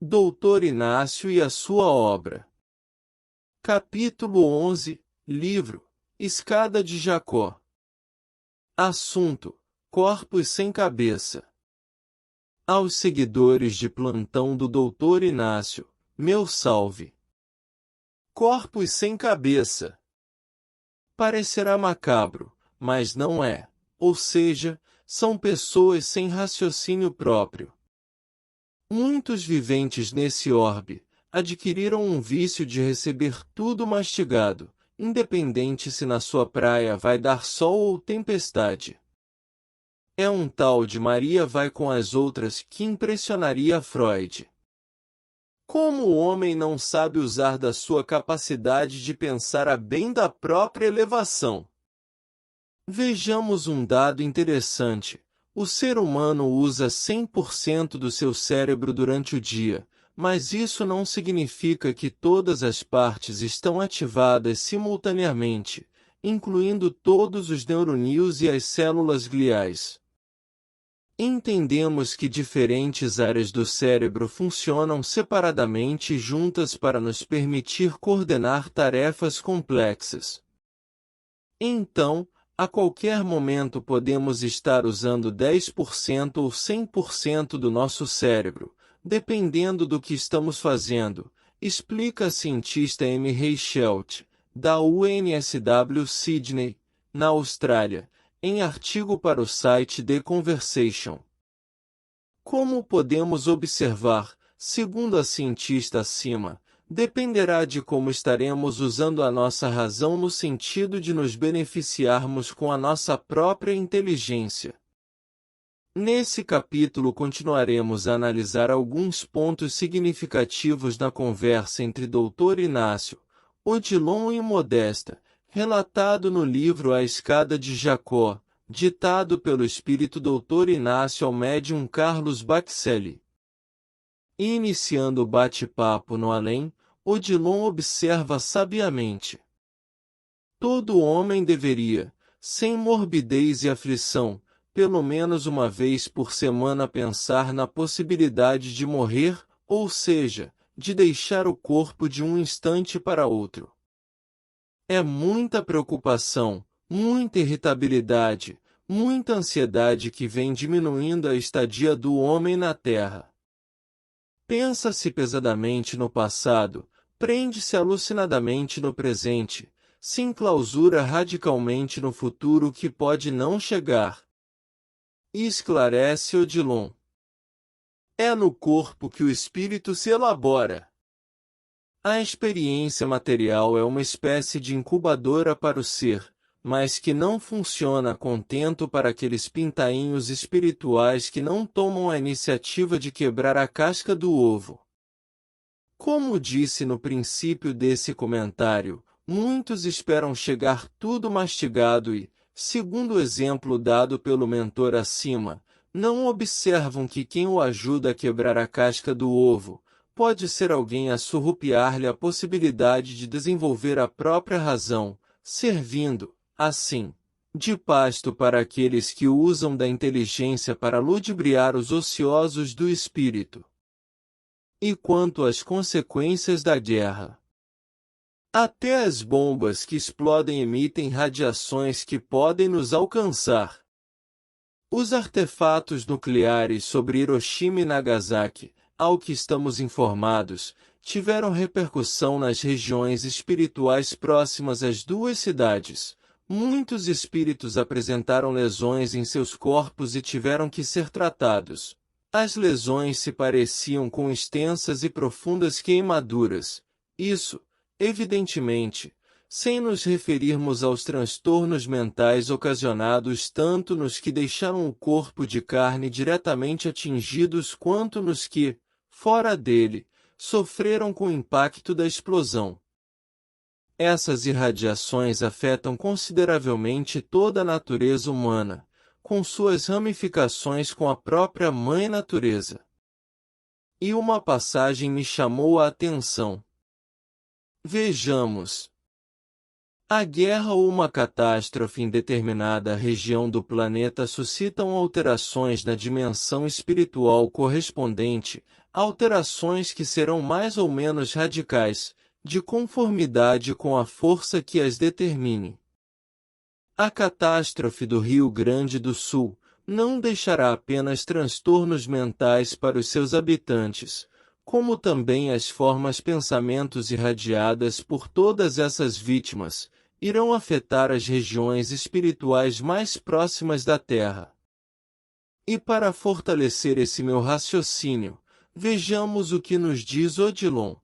Doutor Inácio e a sua obra. Capítulo 11, Livro, Escada de Jacó. Assunto: Corpos sem cabeça. Aos seguidores de plantão do Doutor Inácio, meu salve. Corpos sem cabeça. Parecerá macabro, mas não é, ou seja, são pessoas sem raciocínio próprio. Muitos viventes nesse orbe adquiriram um vício de receber tudo mastigado, independente se na sua praia vai dar sol ou tempestade. É um tal de Maria vai com as outras que impressionaria Freud. Como o homem não sabe usar da sua capacidade de pensar a bem da própria elevação? Vejamos um dado interessante. O ser humano usa 100% do seu cérebro durante o dia, mas isso não significa que todas as partes estão ativadas simultaneamente, incluindo todos os neurônios e as células gliais. Entendemos que diferentes áreas do cérebro funcionam separadamente e juntas para nos permitir coordenar tarefas complexas. Então, a qualquer momento podemos estar usando 10% ou 100% do nosso cérebro, dependendo do que estamos fazendo, explica a cientista M. Reichelt, da UNSW Sydney, na Austrália, em artigo para o site The Conversation. Como podemos observar, segundo a cientista acima, dependerá de como estaremos usando a nossa razão no sentido de nos beneficiarmos com a nossa própria inteligência. Nesse capítulo continuaremos a analisar alguns pontos significativos da conversa entre Dr. Inácio, Odilon e Modesta, relatado no livro A Escada de Jacó, ditado pelo espírito Dr. Inácio ao médium Carlos Bacelli. Iniciando o bate-papo no além, Odilon observa sabiamente. Todo homem deveria, sem morbidez e aflição, pelo menos uma vez por semana pensar na possibilidade de morrer, ou seja, de deixar o corpo de um instante para outro. É muita preocupação, muita irritabilidade, muita ansiedade que vem diminuindo a estadia do homem na Terra. Pensa-se pesadamente no passado, prende-se alucinadamente no presente, se enclausura radicalmente no futuro que pode não chegar. E esclarece Odilon. É no corpo que o espírito se elabora. A experiência material é uma espécie de incubadora para o ser, mas que não funciona a contento para aqueles pintainhos espirituais que não tomam a iniciativa de quebrar a casca do ovo. Como disse no princípio desse comentário, muitos esperam chegar tudo mastigado e, segundo o exemplo dado pelo mentor acima, não observam que quem o ajuda a quebrar a casca do ovo pode ser alguém a surrupiar-lhe a possibilidade de desenvolver a própria razão, servindo, assim, de pasto para aqueles que usam da inteligência para ludibriar os ociosos do espírito. E quanto às consequências da guerra? Até as bombas que explodem emitem radiações que podem nos alcançar. Os artefatos nucleares sobre Hiroshima e Nagasaki, ao que estamos informados, tiveram repercussão nas regiões espirituais próximas às duas cidades. Muitos espíritos apresentaram lesões em seus corpos e tiveram que ser tratados. As lesões se pareciam com extensas e profundas queimaduras. Isso, evidentemente, sem nos referirmos aos transtornos mentais ocasionados tanto nos que deixaram o corpo de carne diretamente atingidos quanto nos que, fora dele, sofreram com o impacto da explosão. Essas irradiações afetam consideravelmente toda a natureza humana, com suas ramificações com a própria Mãe Natureza. E uma passagem me chamou a atenção. Vejamos. A guerra ou uma catástrofe em determinada região do planeta suscitam alterações na dimensão espiritual correspondente, alterações que serão mais ou menos radicais, de conformidade com a força que as determine. A catástrofe do Rio Grande do Sul não deixará apenas transtornos mentais para os seus habitantes, como também as formas pensamentos irradiadas por todas essas vítimas, irão afetar as regiões espirituais mais próximas da Terra. E para fortalecer esse meu raciocínio, vejamos o que nos diz Odilon.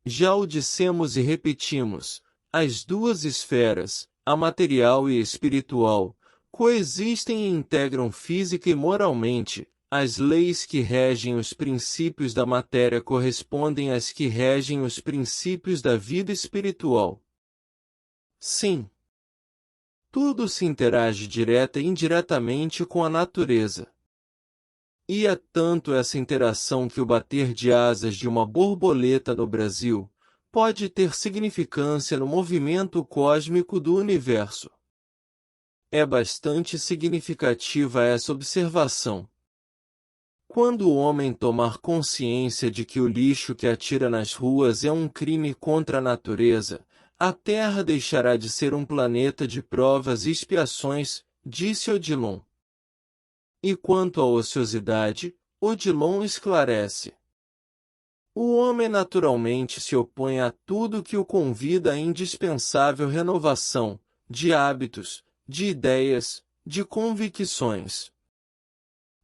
Já o dissemos e repetimos, as duas esferas, a material e espiritual, coexistem e integram física e moralmente. As leis que regem os princípios da matéria correspondem às que regem os princípios da vida espiritual. Sim. Tudo se interage direta e indiretamente com a natureza. E é tanto essa interação que o bater de asas de uma borboleta no Brasil pode ter significância no movimento cósmico do universo. É bastante significativa essa observação. Quando o homem tomar consciência de que o lixo que atira nas ruas é um crime contra a natureza, a Terra deixará de ser um planeta de provas e expiações, disse Odilon. E quanto à ociosidade, Odilon esclarece. O homem naturalmente se opõe a tudo que o convida à indispensável renovação, de hábitos, de ideias, de convicções.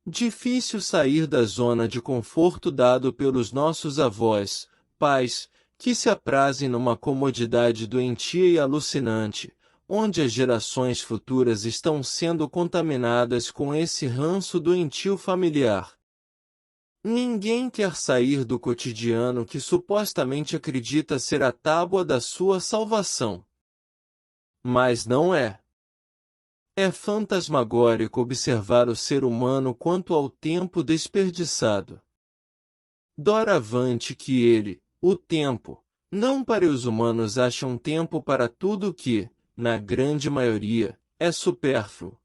Difícil sair da zona de conforto dado pelos nossos avós, pais, que se aprazem numa comodidade doentia e alucinante, onde as gerações futuras estão sendo contaminadas com esse ranço doentio familiar. Ninguém quer sair do cotidiano que supostamente acredita ser a tábua da sua salvação. Mas não é. É fantasmagórico observar o ser humano quanto ao tempo desperdiçado. Doravante que ele, o tempo, não para os humanos acham tempo para tudo que, na grande maioria, é supérfluo.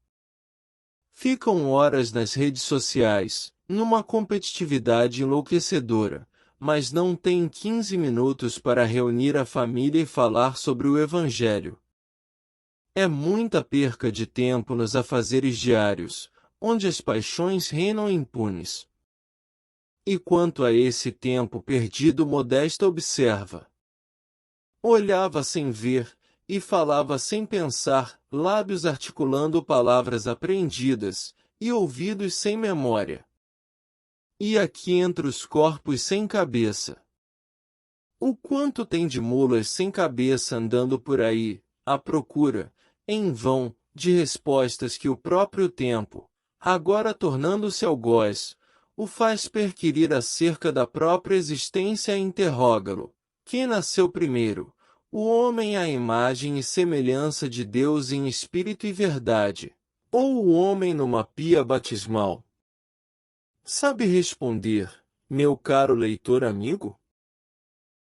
Ficam horas nas redes sociais, numa competitividade enlouquecedora, mas não têm 15 minutos para reunir a família e falar sobre o Evangelho. É muita perca de tempo nos afazeres diários, onde as paixões reinam impunes. E quanto a esse tempo perdido, Modesta observa. Olhava sem ver, e falava sem pensar, lábios articulando palavras apreendidas, e ouvidos sem memória. E aqui entre os corpos sem cabeça. O quanto tem de mulas sem cabeça andando por aí, à procura, em vão, de respostas que o próprio tempo, agora tornando-se algoz, o faz perquirir acerca da própria existência e interroga-lo. Quem nasceu primeiro? O homem à imagem e semelhança de Deus em espírito e verdade, ou o homem numa pia batismal? Sabe responder, meu caro leitor amigo?